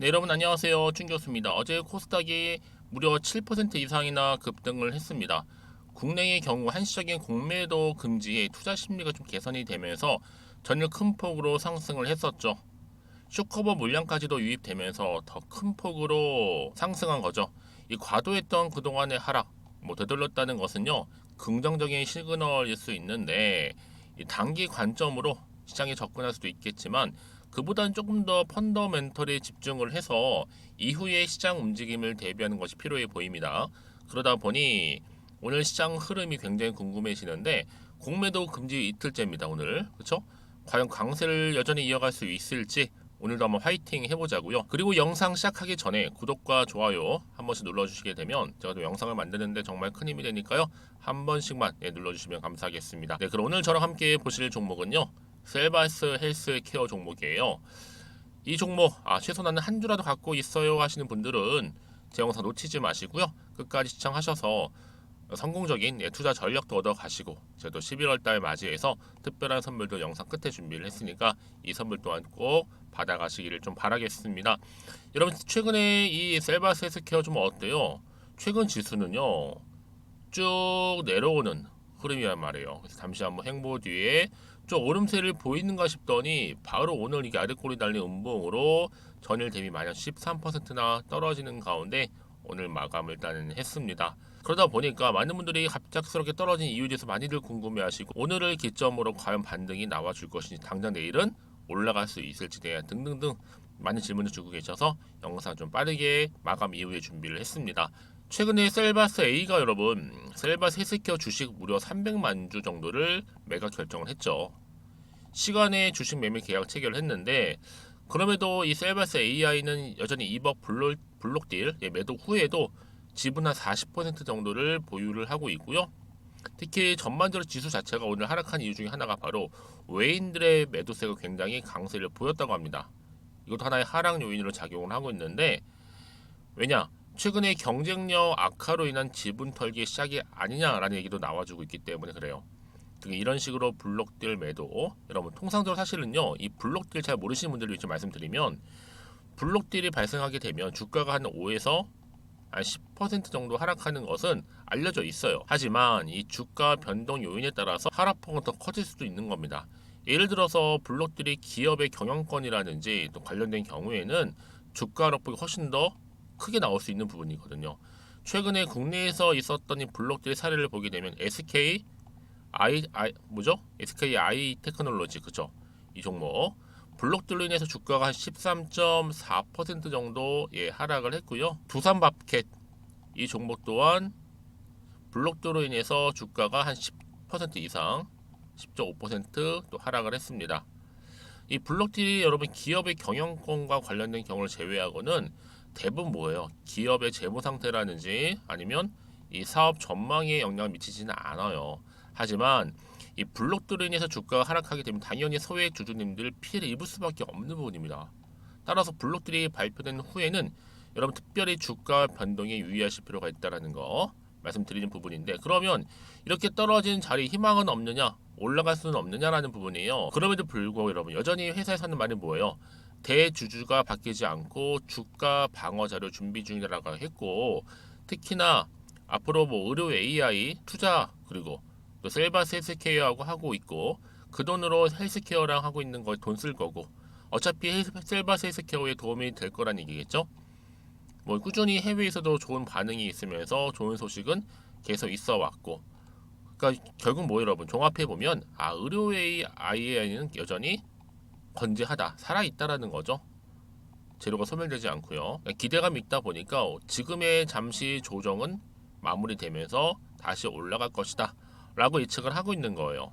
네, 여러분 안녕하세요. 춘 교수입니다. 어제 코스닥이 무려 7% 이상이나 급등을 했습니다. 국내의 경우 한시적인 공매도 금지에 투자 심리가 좀 개선이 되면서 전일 큰 폭으로 상승을 했었죠. 쇼커버 물량까지도 유입되면서 더 큰 폭으로 상승한 거죠. 이 과도했던 그동안의 하락, 되돌렸다는 것은요, 긍정적인 시그널일 수 있는데, 이 단기 관점으로 시장에 접근할 수도 있겠지만, 그보다는 조금 더 펀더멘털에 집중을 해서 이후의 시장 움직임을 대비하는 것이 필요해 보입니다. 그러다 보니 오늘 시장 흐름이 굉장히 궁금해지는데, 공매도 금지 이틀째입니다, 오늘. 그렇죠? 과연 강세를 여전히 이어갈 수 있을지 오늘도 한번 화이팅 해보자고요. 그리고 영상 시작하기 전에 구독과 좋아요 한 번씩 눌러주시게 되면 제가 또 영상을 만드는데 정말 큰 힘이 되니까요. 한 번씩만 눌러주시면 감사하겠습니다. 네, 그럼 오늘 저랑 함께 보실 종목은요. 셀바스 헬스케어 종목이에요. 이 종목 최소 나는 한 주라도 갖고 있어요 하시는 분들은 제 영상 놓치지 마시고요. 끝까지 시청하셔서 성공적인 투자 전략도 얻어 가시고 제가 또 11월 달 맞이해서 특별한 선물도 영상 끝에 준비를 했으니까 이 선물 또한 꼭 받아가시기를 좀 바라겠습니다. 여러분 최근에 이 셀바스 헬스케어 좀 어때요? 최근 지수는요 쭉 내려오는 흐름이란 말이에요. 그래서 잠시 한번 행보 뒤에 좀 오름세를 보이는가 싶더니 바로 오늘 이게 아랫골이 달린 음봉으로 전일 대비 마이너스 13%나 떨어지는 가운데 오늘 마감을 일단은 했습니다. 그러다 보니까 많은 분들이 갑작스럽게 떨어진 이유에 대해서 많이들 궁금해하시고 오늘을 기점으로 과연 반등이 나와줄 것인지 당장 내일은 올라갈 수 있을지 대한 등등등 많은 질문을 주고 계셔서 영상 좀 빠르게 마감 이후에 준비를 했습니다. 최근에 셀바스 A가 여러분 셀바스 헬스케어 주식 무려 300만 주 정도를 매각 결정을 했죠. 시간에 주식 매매 계약 체결을 했는데 그럼에도 이 셀바스 AI는 여전히 2억 블록딜 매도 후에도 지분 한 40% 정도를 보유를 하고 있고요. 특히 전반적으로 지수 자체가 오늘 하락한 이유 중에 하나가 바로 외인들의 매도세가 굉장히 강세를 보였다고 합니다. 이것도 하나의 하락 요인으로 작용을 하고 있는데 왜냐? 최근에 경쟁력 악화로 인한 지분 털기 시작이 아니냐라는 얘기도 나와주고 있기 때문에 그래요. 이런 식으로 블록딜 매도 여러분 통상적으로 사실은요 이 블록딜 잘 모르시는 분들을 위해 말씀드리면 블록딜이 발생하게 되면 주가가 한 5에서 한 10% 정도 하락하는 것은 알려져 있어요. 하지만 이 주가 변동 요인에 따라서 하락폭은 더 커질 수도 있는 겁니다. 예를 들어서 블록들이 기업의 경영권이라든지 또 관련된 경우에는 주가 하락폭이 훨씬 더 크게 나올 수 있는 부분이거든요. 최근에 국내에서 있었던 이 블록들의 사례를 보게 되면 SKI 테크놀로지 그죠? 이 종목 블록들로 인해서 주가가 한 13.4% 정도 하락을 했고요. 두산밥켓 이 종목 또한 블록들로 인해서 주가가 한 10% 이상 10.5%또 하락을 했습니다. 이 블록딜이 여러분 기업의 경영권과 관련된 경우를 제외하고는 대부분 뭐예요? 기업의 재무 상태라든지 아니면 이 사업 전망에 영향을 미치지는 않아요. 하지만 이 블록들로 인해서 주가가 하락하게 되면 당연히 소액 주주님들 피해를 입을 수밖에 없는 부분입니다. 따라서 블록들이 발표된 후에는 여러분 특별히 주가 변동에 유의하실 필요가 있다는 거 말씀드리는 부분인데 그러면 이렇게 떨어진 자리 희망은 없느냐 올라갈 수는 없느냐라는 부분이에요. 그럼에도 불구하고 여러분 여전히 회사에서 하는 말이 뭐예요? 대주주가 바뀌지 않고 주가 방어 자료 준비 중이라고 했고 특히나 앞으로 의료 AI 투자 그리고 또 셀바스 헬스케어하고 하고 있고 그 돈으로 헬스케어랑 하고 있는 거 돈 쓸 거고 어차피 셀바스 헬스케어에 도움이 될 거란 얘기겠죠. 꾸준히 해외에서도 좋은 반응이 있으면서 좋은 소식은 계속 있어 왔고 그러니까 결국 여러분 종합해 보면 의료 AI는 여전히 건재하다 살아 있다라는 거죠. 재료가 소멸되지 않고요. 기대감이 있다 보니까 지금의 잠시 조정은 마무리되면서 다시 올라갈 것이다 라고 예측을 하고 있는 거예요.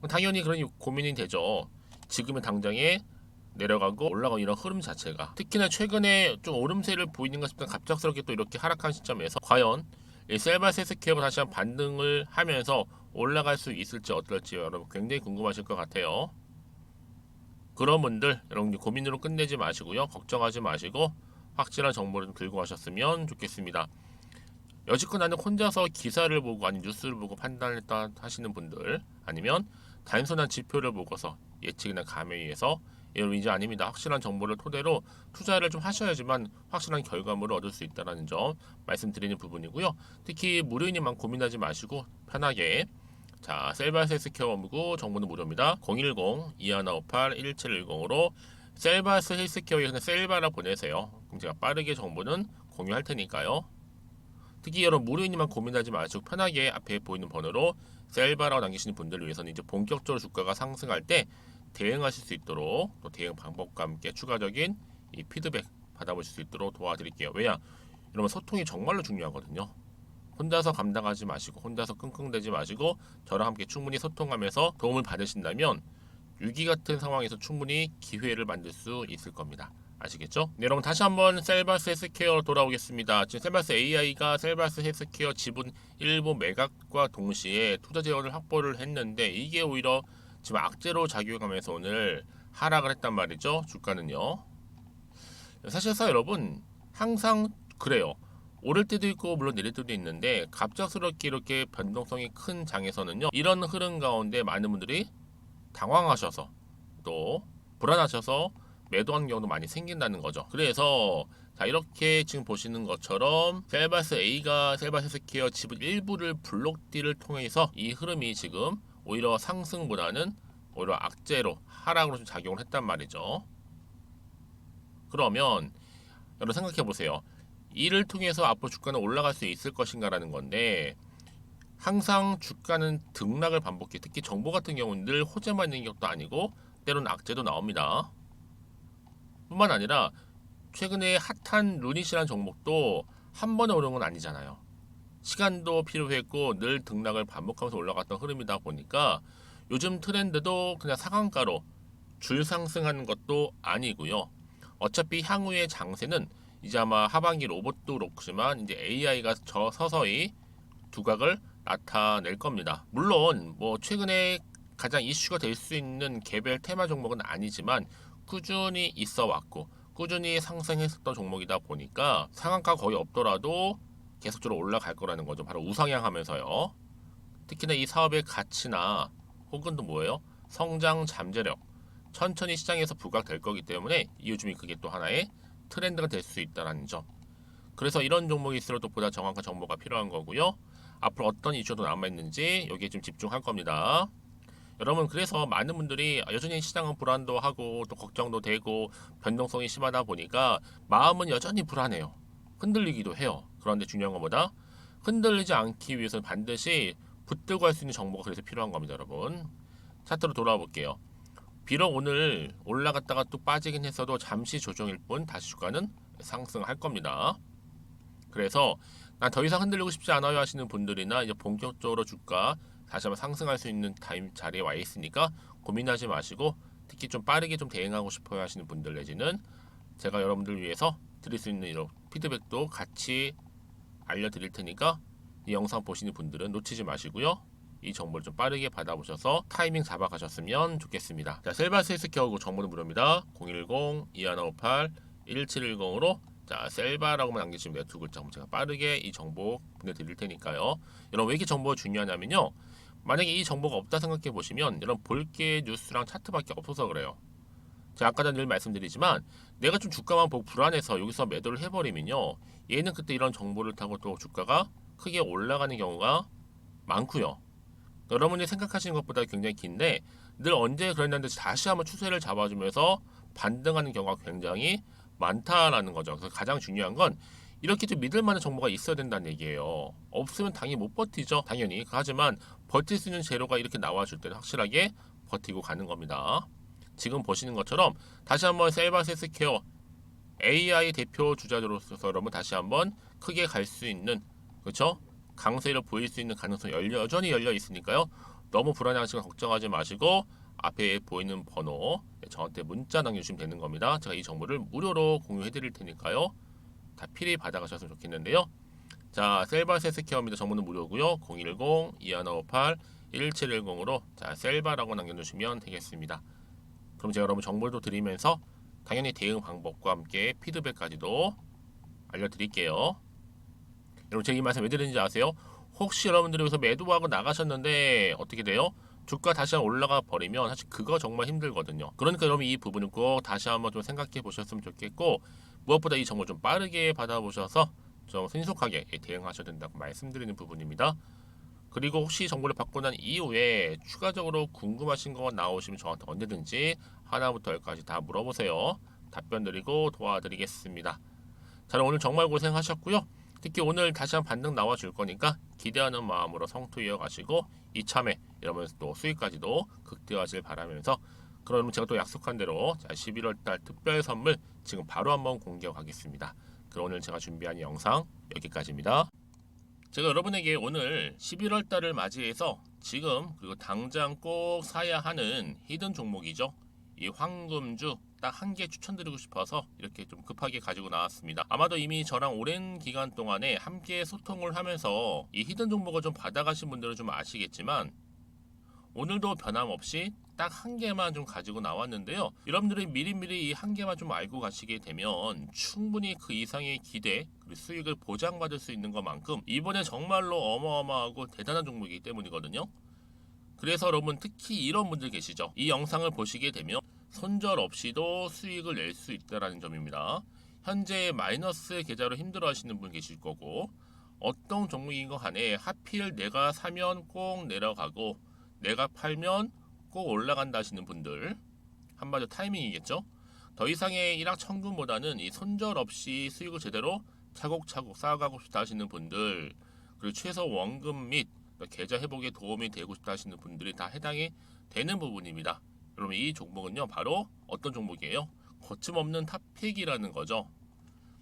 당연히 그런 고민이 되죠. 지금의 당장에 내려가고 올라가고 이런 흐름 자체가 특히나 최근에 좀 오름세를 보이는가 싶던 갑작스럽게 또 이렇게 하락한 시점에서 과연 이 셀바스 헬스케어가 다시 한 반등을 하면서 올라갈 수 있을지 어떨지 여러분 굉장히 궁금하실 것 같아요. 그런 분들 여러분 고민으로 끝내지 마시고요. 걱정하지 마시고 확실한 정보를 좀 들고 가셨으면 좋겠습니다. 여지껏 나는 혼자서 기사를 보고 아니 뉴스를 보고 판단했다 하시는 분들 아니면 단순한 지표를 보고서 예측이나 감에 의해서 여러분 이제 아닙니다. 확실한 정보를 토대로 투자를 좀 하셔야지만 확실한 결과물을 얻을 수 있다는 점 말씀드리는 부분이고요. 특히 무료이니만 고민하지 마시고 편하게 자 셀바스 헬스케어 업무 정보는 무료입니다. 010-2158-1710으로 셀바스 헬스케어에 그냥 셀바라 보내세요. 그럼 제가 빠르게 정보는 공유할 테니까요. 특히 여러분 무료이니만 고민하지 마시고 편하게 앞에 보이는 번호로 셀바라고 남기시는 분들을 위해서는 이제 본격적으로 주가가 상승할 때 대응하실 수 있도록 또 대응 방법과 함께 추가적인 이 피드백 받아보실 수 있도록 도와드릴게요. 왜냐? 여러분 소통이 정말로 중요하거든요. 혼자서 감당하지 마시고 혼자서 끙끙대지 마시고 저랑 함께 충분히 소통하면서 도움을 받으신다면 위기 같은 상황에서 충분히 기회를 만들 수 있을 겁니다. 아시겠죠? 네, 여러분 다시 한번 셀바스 헬스케어 돌아오겠습니다. 지금 셀바스 AI가 셀바스 헬스케어 지분 일부 매각과 동시에 투자 재원을 확보를 했는데 이게 오히려 지금 악재로 작용하면서 오늘 하락을 했단 말이죠. 주가는요. 사실상 여러분 항상 그래요. 오를 때도 있고 물론 내릴 때도 있는데 갑작스럽게 이렇게 변동성이 큰 장에서는요. 이런 흐름 가운데 많은 분들이 당황하셔서 또 불안하셔서 매도하는 경우도 많이 생긴다는 거죠. 그래서 자 이렇게 지금 보시는 것처럼 셀바스 A가 셀바스 헬스케어 지분 일부를 블록딜을 통해서 이 흐름이 지금 오히려 상승보다는 오히려 악재로 하락으로 좀 작용을 했단 말이죠. 그러면 여러분 생각해 보세요. 이를 통해서 앞으로 주가는 올라갈 수 있을 것인가라는 건데 항상 주가는 등락을 반복해 특히 정보 같은 경우는 늘 호재만 있는 것도 아니고 때로는 악재도 나옵니다. 뿐만 아니라 최근에 핫한 루닛이라는 종목도 한 번에 오른 건 아니잖아요. 시간도 필요했고 늘 등락을 반복하면서 올라갔던 흐름이다 보니까 요즘 트렌드도 그냥 상한가로 줄 상승하는 것도 아니고요. 어차피 향후의 장세는 이제 아마 하반기 로봇도 그렇지만 이제 AI가 서서히 두각을 나타낼 겁니다. 물론 뭐 최근에 가장 이슈가 될 수 있는 개별 테마 종목은 아니지만 꾸준히 있어 왔고 꾸준히 상승했었던 종목이다 보니까 상한가 거의 없더라도 계속적으로 올라갈 거라는 거죠. 바로 우상향하면서요. 특히나 이 사업의 가치나 혹은 또 뭐예요? 성장 잠재력 천천히 시장에서 부각될 거기 때문에 요즘이 그게 또 하나의 트렌드가 될 수 있다는 점. 그래서 이런 종목이 있을수록 보다 정확한 정보가 필요한 거고요. 앞으로 어떤 이슈도 남아있는지 여기에 좀 집중할 겁니다. 여러분 그래서 많은 분들이 여전히 시장은 불안도 하고 또 걱정도 되고 변동성이 심하다 보니까 마음은 여전히 불안해요. 흔들리기도 해요. 그런데 중요한 것보다 흔들리지 않기 위해서는 반드시 붙들고 할 수 있는 정보가 그래서 필요한 겁니다. 여러분 차트로 돌아와 볼게요. 비록 오늘 올라갔다가 또 빠지긴 했어도 잠시 조정일 뿐 다시 주가는 상승할 겁니다. 그래서 난 더 이상 흔들리고 싶지 않아요 하시는 분들이나 이제 본격적으로 주가 다시 한번 상승할 수 있는 타임 자리에 와 있으니까 고민하지 마시고 특히 좀 빠르게 좀 대응하고 싶어요 하시는 분들 내지는 제가 여러분들 위해서 드릴 수 있는 이런 피드백도 같이 알려드릴 테니까 이 영상 보시는 분들은 놓치지 마시고요. 이 정보를 좀 빠르게 받아보셔서 타이밍 잡아가셨으면 좋겠습니다. 자, 셀바스 헬스케어 정보는 무료입니다. 010-2158-1710으로 자, 셀바라고만 남기시면 돼요. 두 글자. 제가 빠르게 이 정보 보내드릴 테니까요. 여러분 왜 이렇게 정보가 중요하냐면요. 만약에 이 정보가 없다 생각해 보시면 여러분 볼게 뉴스랑 차트밖에 없어서 그래요. 제가 아까 늘 말씀드리지만 내가 좀 주가만 보고 불안해서 여기서 매도를 해버리면요. 얘는 그때 이런 정보를 타고 또 주가가 크게 올라가는 경우가 많고요. 여러분이 생각하시는 것보다 굉장히 긴데 늘 언제 그랬는데 다시 한번 추세를 잡아주면서 반등하는 경우가 굉장히 많다라는 거죠. 그래서 가장 중요한 건 이렇게 좀 믿을 만한 정보가 있어야 된다는 얘기예요. 없으면 당연히 못 버티죠. 당연히. 하지만 버틸 수 있는 재료가 이렇게 나와줄 때는 확실하게 버티고 가는 겁니다. 지금 보시는 것처럼 다시 한번 셀바스 헬스케어 AI 대표 주자로서 여러분 다시 한번 크게 갈 수 있는 그렇죠? 강세를 보일 수 있는 가능성이 여전히 열려 있으니까요. 너무 불안해하시거나 걱정하지 마시고 앞에 보이는 번호 저한테 문자 남겨주시면 되는 겁니다. 제가 이 정보를 무료로 공유해 드릴 테니까요. 다 필히 받아가셨으면 좋겠는데요. 자, 셀바스 헬스케어입니다. 정보는 무료고요. 010-2158-1710으로 자, 셀바라고 남겨주시면 되겠습니다. 그럼 제가 여러분 정보도 드리면서 당연히 대응 방법과 함께 피드백까지도 알려드릴게요. 여러분 제가 이 말씀 왜 드리는지 아세요? 혹시 여러분들이 여기서 매도하고 나가셨는데 어떻게 돼요? 주가 다시 한번 올라가 버리면 사실 그거 정말 힘들거든요. 그러니까 여러분 이 부분은 꼭 다시 한번 좀 생각해 보셨으면 좋겠고, 무엇보다 이 정보 좀 빠르게 받아보셔서 좀 신속하게 대응하셔야 된다고 말씀드리는 부분입니다. 그리고 혹시 정보를 받고 난 이후에 추가적으로 궁금하신 거 나오시면 저한테 언제든지 하나부터 열까지 다 물어보세요. 답변 드리고 도와드리겠습니다. 자, 오늘 정말 고생하셨고요. 특히 오늘 다시 한번 반등 나와줄 거니까 기대하는 마음으로 성투 이어가시고 이참에 이러면서 또 수익까지도 극대화하길 바라면서, 그럼 제가 또 약속한 대로 11월달 특별 선물 지금 바로 한번 공개하겠습니다. 그럼 오늘 제가 준비한 영상 여기까지입니다. 제가 여러분에게 오늘 11월달을 맞이해서 지금 그리고 당장 꼭 사야 하는 히든 종목이죠. 이 황금주 딱 한 개 추천드리고 싶어서 이렇게 좀 급하게 가지고 나왔습니다. 아마도 이미 저랑 오랜 기간 동안에 함께 소통을 하면서 이 히든 종목을 좀 받아가신 분들은 좀 아시겠지만, 오늘도 변함없이 딱 한 개만 좀 가지고 나왔는데요. 여러분들이 미리미리 이 한 개만 좀 알고 가시게 되면 충분히 그 이상의 기대 그리고 수익을 보장받을 수 있는 것만큼 이번에 정말로 어마어마하고 대단한 종목이기 때문이거든요. 그래서 여러분 특히 이런 분들 계시죠. 이 영상을 보시게 되면 손절 없이도 수익을 낼 수 있다는 점입니다. 현재 마이너스 계좌로 힘들어 하시는 분 계실 거고, 어떤 종목인 거 간에 하필 내가 사면 꼭 내려가고 내가 팔면 꼭 올라간다 하시는 분들, 한마디로 타이밍이겠죠. 더 이상의 일확천금보다는 이 손절 없이 수익을 제대로 차곡차곡 쌓아가고 싶다 하시는 분들, 그리고 최소 원금 및 계좌 회복에 도움이 되고 싶다 하시는 분들이 다 해당이 되는 부분입니다. 여러분 이 종목은요 바로 어떤 종목이에요? 거침없는 탑픽이라는 거죠.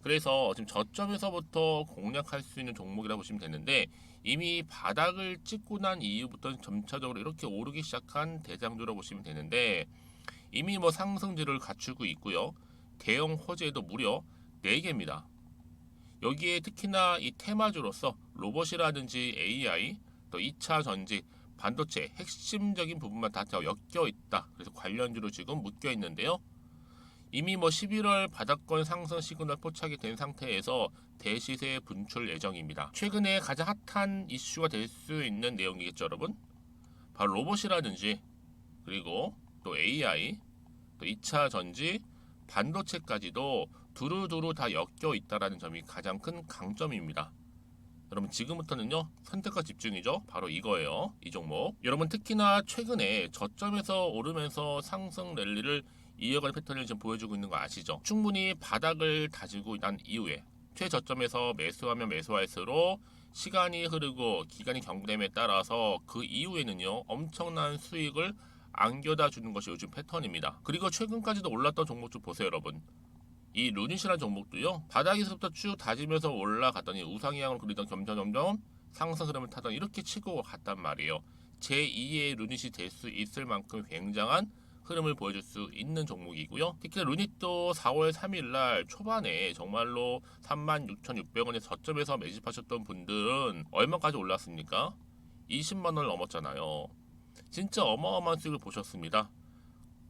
그래서 지금 저점에서부터 공략할 수 있는 종목이라고 보시면 되는데, 이미 바닥을 찍고 난 이후부터 점차적으로 이렇게 오르기 시작한 대장주라고 보시면 되는데, 이미 뭐 상승지를 갖추고 있고요. 대형 호재도 무려 4개입니다. 여기에 특히나 이 테마주로서 로봇이라든지 AI, 또 2차 전지, 반도체 핵심적인 부분만 다 엮여 있다. 그래서 관련주로 지금 묶여 있는데요. 이미 뭐 11월 바닥권 상승 시그널 포착이 된 상태에서 대시세 분출 예정입니다. 최근에 가장 핫한 이슈가 될 수 있는 내용이겠죠, 여러분? 바로 로봇이라든지, 그리고 또 AI, 또 2차 전지, 반도체까지도 두루두루 다 엮여 있다는 점이 가장 큰 강점입니다. 여러분 지금부터는요 선택과 집중이죠. 바로 이거예요. 이 종목. 여러분 특히나 최근에 저점에서 오르면서 상승 랠리를 이어갈 패턴을 지금 보여주고 있는 거 아시죠? 충분히 바닥을 다지고 난 이후에 최저점에서 매수하면 매수할수록 시간이 흐르고 기간이 경과됨에 따라서 그 이후에는요 엄청난 수익을 안겨다 주는 것이 요즘 패턴입니다. 그리고 최근까지도 올랐던 종목 좀 보세요, 여러분. 이 루닛이라는 종목도요 바닥에서부터 쭉 다지면서 올라갔더니 우상향으로 그리던 점점 상승 흐름을 타던 이렇게 치고 갔단 말이에요. 제2의 루닛이 될 수 있을 만큼 굉장한 흐름을 보여줄 수 있는 종목이고요. 특히 루닛도 4월 3일날 초반에 정말로 36,600원의 저점에서 매집하셨던 분들은 얼마까지 올랐습니까? 20만원을 넘었잖아요. 진짜 어마어마한 수익을 보셨습니다.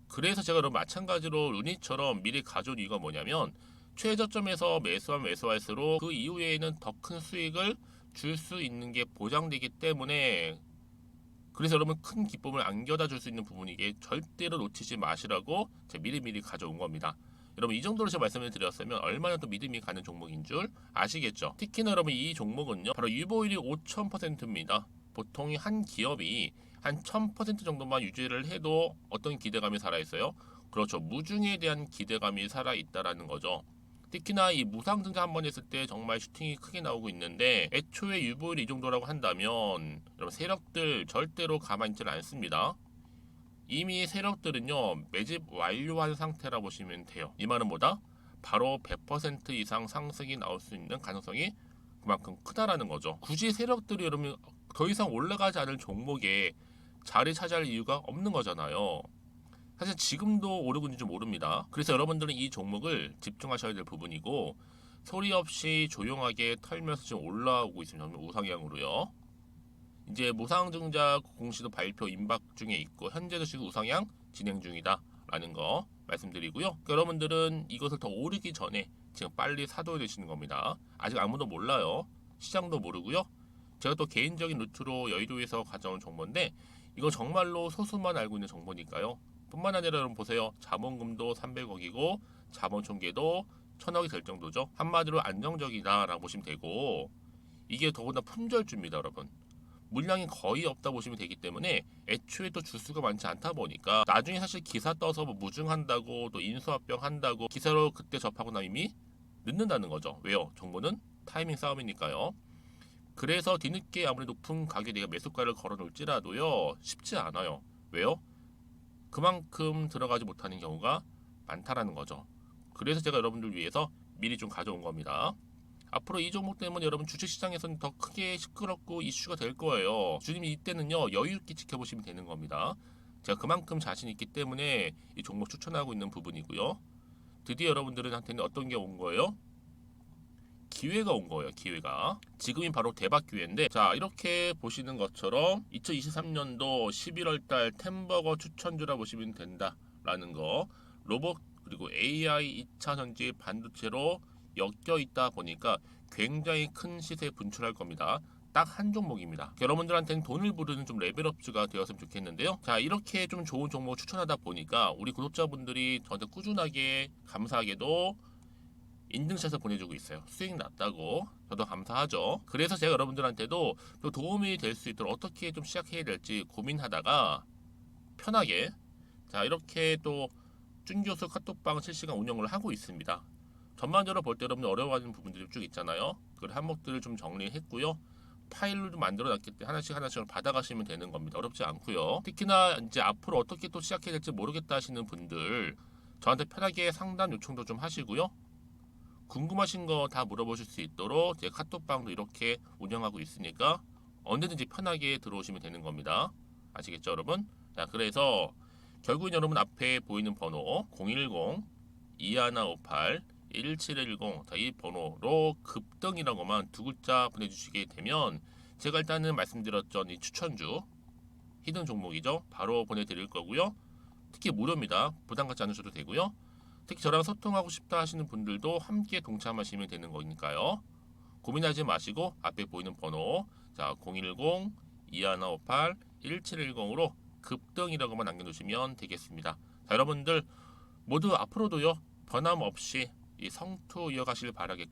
그래서 제가 그럼 마찬가지로 루닛처럼 미리 가져온 이유가 뭐냐면, 최저점에서 매수하면 매수할수록 그 이후에는 더 큰 수익을 줄 수 있는 게 보장되기 때문에, 그래서 여러분 큰 기쁨을 안겨다 줄 수 있는 부분이기에 절대로 놓치지 마시라고 제가 미리미리 가져온 겁니다. 여러분 이 정도로 제가 말씀을 드렸으면 얼마나 또 믿음이 가는 종목인 줄 아시겠죠. 특히나 여러분 이 종목은요 바로 유보율이 5000%입니다. 보통 한 기업이 한 1000% 정도만 유지를 해도 어떤 기대감이 살아있어요? 그렇죠. 무중에 대한 기대감이 살아있다라는 거죠. 특히나 이 무상증자 한 번 했을 때 정말 슈팅이 크게 나오고 있는데, 애초에 유보율이 이 정도라고 한다면 여러분 세력들 절대로 가만히 있지 않습니다. 이미 세력들은요 매집 완료한 상태라 보시면 돼요. 이 말은 뭐다? 바로 100% 이상 상승이 나올 수 있는 가능성이 그만큼 크다라는 거죠. 굳이 세력들이 여러분 더 이상 올라가지 않을 종목에 자리 차지할 이유가 없는 거잖아요. 사실 지금도 오르고 있는지 모릅니다. 그래서 여러분들은 이 종목을 집중하셔야 될 부분이고, 소리 없이 조용하게 털면서 지금 올라오고 있습니다. 우상향으로요. 이제 무상증자 공시도 발표 임박 중에 있고, 현재도 지금 우상향 진행 중이다 라는 거 말씀드리고요. 그러니까 여러분들은 이것을 더 오르기 전에 지금 빨리 사둬야 되시는 겁니다. 아직 아무도 몰라요. 시장도 모르고요. 제가 또 개인적인 루트로 여의도에서 가져온 정보인데, 이거 정말로 소수만 알고 있는 정보니까요. 뿐만 아니라 여러분 보세요. 자본금도 300억이고 자본 총계도 1000억이 될 정도죠. 한마디로 안정적이다라고 보시면 되고, 이게 더구나 품절주입니다, 여러분. 물량이 거의 없다 보시면 되기 때문에 애초에 또 주수가 많지 않다 보니까 나중에 사실 기사 떠서 뭐 무증한다고 또 인수합병 한다고 기사로 그때 접하고 나면 이미 늦는다는 거죠. 왜요? 정보는 타이밍 싸움이니까요. 그래서 뒤늦게 아무리 높은 가격에 내가 매수가를 걸어 놓을지라도요, 쉽지 않아요. 왜요? 그만큼 들어가지 못하는 경우가 많다라는 거죠. 그래서 제가 여러분들 위해서 미리 좀 가져온 겁니다. 앞으로 이 종목 때문에 여러분 주식시장에서는 더 크게 시끄럽고 이슈가 될 거예요. 주님이 이때는요, 여유 있게 지켜보시면 되는 겁니다. 제가 그만큼 자신 있기 때문에 이 종목 추천하고 있는 부분이고요. 드디어 여러분들한테는 어떤 게 온 거예요? 기회가 온 거예요. 기회가. 지금이 바로 대박 기회인데, 자, 이렇게 보시는 것처럼 2023년도 11월 달 템버거 추천주라 보시면 된다라는 거. 로봇 그리고 AI 2차 전지 반도체로 엮여 있다 보니까 굉장히 큰 시세 분출할 겁니다. 딱 한 종목입니다. 여러분들한테는 돈을 부르는 좀 레벨업주가 되었으면 좋겠는데요. 자, 이렇게 좀 좋은 종목 추천하다 보니까 우리 구독자분들이 저한테 꾸준하게 감사하게도 인증샷을 보내주고 있어요. 수익 났다고. 저도 감사하죠. 그래서 제가 여러분들한테도 또 도움이 될 수 있도록 어떻게 좀 시작해야 될지 고민하다가 편하게, 자, 이렇게 또 준교수 카톡방 실시간 운영을 하고 있습니다. 전반적으로 볼 때 여러분들 어려워하는 부분들이 쭉 있잖아요. 그 항목들을 좀 정리했고요. 파일로 좀 만들어 놨기 때문에 하나씩 하나씩 받아가시면 되는 겁니다. 어렵지 않고요. 특히나 이제 앞으로 어떻게 또 시작해야 될지 모르겠다 하시는 분들, 저한테 편하게 상담 요청도 좀 하시고요. 궁금하신 거 다 물어보실 수 있도록 제 카톡방도 이렇게 운영하고 있으니까 언제든지 편하게 들어오시면 되는 겁니다. 아시겠죠, 여러분? 자, 그래서 결국은 여러분 앞에 보이는 번호 010-2158-1710, 자, 이 번호로 급등이라고만 두 글자 보내주시게 되면 제가 일단은 말씀드렸던 이 추천주 히든 종목이죠. 바로 보내드릴 거고요. 특히 무료입니다. 부담 갖지 않으셔도 되고요. 특히 저랑 소통하고 싶다 하시는 분들도 함께 동참하시면 되는 거니까요. 고민하지 마시고 앞에 보이는 번호, 자, 010-2158-1710으로 급등이라고만 남겨놓으시면 되겠습니다. 자, 여러분들 모두 앞으로도요, 변함없이 이 성투 이어가시길 바라겠습니다.